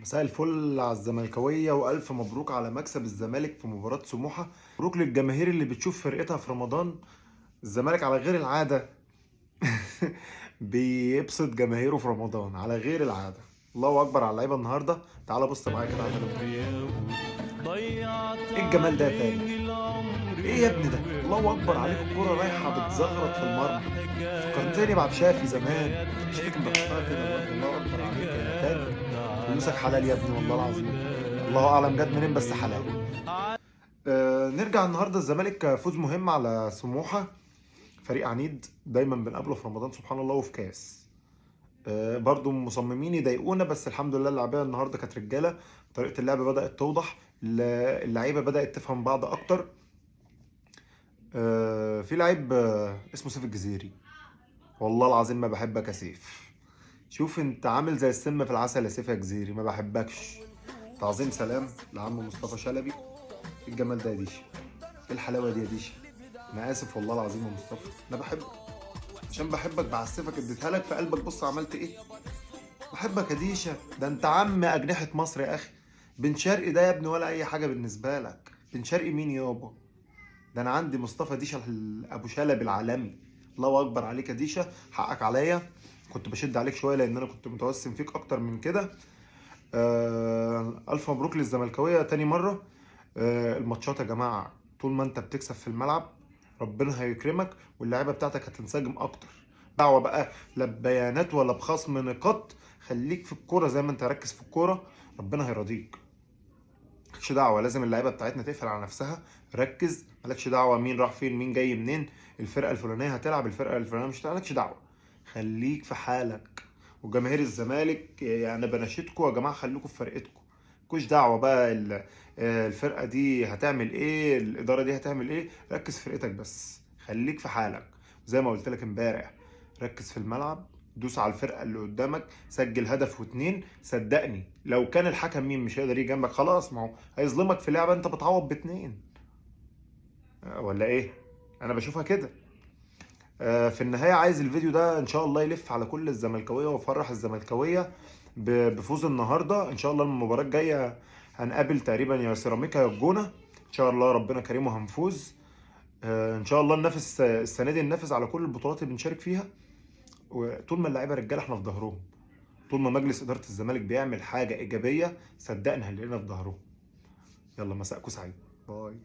مساء الفل على الزملكاوية وألف مبروك على مكسب الزمالك في مباراة سموحة. مبروك للجماهير اللي بتشوف فرقتها في رمضان. الزمالك على غير العادة بيبسط جماهيره في رمضان على غير العادة. الله أكبر على اللعيبة النهاردة. تعال بص معايا كده على ايه الجمال ده يا تاني؟ ايه يا ابني ده؟ الله أكبر عليك، الكرة رايحة بتزغرط في المرمى. فكرتني بعد شافي زمان. شافي كان بيحطها كده برضه. الله أكبر عليك يا تاني. فلوسك حلال يا ابني والله العظيم. الله اعلم جت منين بس حلال. نرجع النهارده. الزمالك فوز مهم على سموحه، فريق عنيد دايما بنقابله في رمضان سبحان الله وفي كاس. برضو مصممين يضايقونا، بس الحمد لله اللعيبه النهارده كانت رجاله. طريقه اللعب بدات توضح، اللعيبه بدات تفهم بعض اكتر. في لعيب اسمه سيف الجزيري، والله العظيم ما بحبك يا سيف. شوف انت عامل زي السم في العسل يا سيف يا جزيري، ما بحبكش. تعظيم سلام لعم مصطفى شلبي. إيه الجمال ده يا ديشا؟ ايه الحلاوه دي يا ديشا؟ انا اسف والله العظيم يا مصطفى، انا بحبك عشان بحبك بعسفك اديتها لك في قلبك. بص عملت ايه؟ بحبك يا ديشا. ده انت عم اجنحه مصر يا اخي. بن شرقي ده يا ابني ولا اي حاجه بالنسبه لك. بن شرقي مين يابا؟ ده انا عندي مصطفى ديشا ابو شلبي العالمي. الله اكبر عليك يا ديشا، حقك عليا. كنت بشد عليك شويه لان انا كنت متوسم فيك اكتر من كده. الف مبروك للزملكاويه تاني مره. الماتشات يا جماعه طول ما انت بتكسب في الملعب ربنا هيكرمك، واللعيبه بتاعتك هتنسجم اكتر. دعوه بقى لا ببيانات ولا بخصم نقاط. خليك في الكوره زي ما انت، ركز في الكوره ربنا هيرضيك. مالكش دعوه، لازم اللعيبه بتاعتنا تقفل على نفسها. ركز، مالكش دعوه مين راح فين مين جاي منين. الفرقه الفلانيه هتلعب، الفرقه الفلانيه مش هتلعب، مالكش دعوه. خليك في حالك. وجماهير الزمالك يعني بناشدكم يا جماعه، خليكم في فرقتكم. مالكوش دعوه بقى الفرقه دي هتعمل ايه، الاداره دي هتعمل ايه. ركز في فرقتك بس، خليك في حالك. زي ما قلت لك امبارح، ركز في الملعب. دوس على الفرقه اللي قدامك، سجل هدف واتنين. صدقني لو كان الحكم مين مش هيقدر يجي جنبك خلاص، ما هو هيظلمك في لعبه انت بتعوض باتنين. ولا ايه؟ انا بشوفها كده. في النهايه عايز الفيديو ده ان شاء الله يلف على كل الزملكاويه ويفرح الزملكاويه بفوز النهارده. ان شاء الله المباراه الجايه هنقابل تقريبا يا سيراميكا يا الجونه. ان شاء الله ربنا كريم وهنفوز. ان شاء الله ننافس السنه دي، ننافس على كل البطولات اللي بنشارك فيها. وطول ما اللعيبه رجاله احنا في ظهرهم. طول ما مجلس اداره الزمالك بيعمل حاجه ايجابيه صدقني هنلاقينا في ظهرهم. يلا مساءكم سعيد. باي.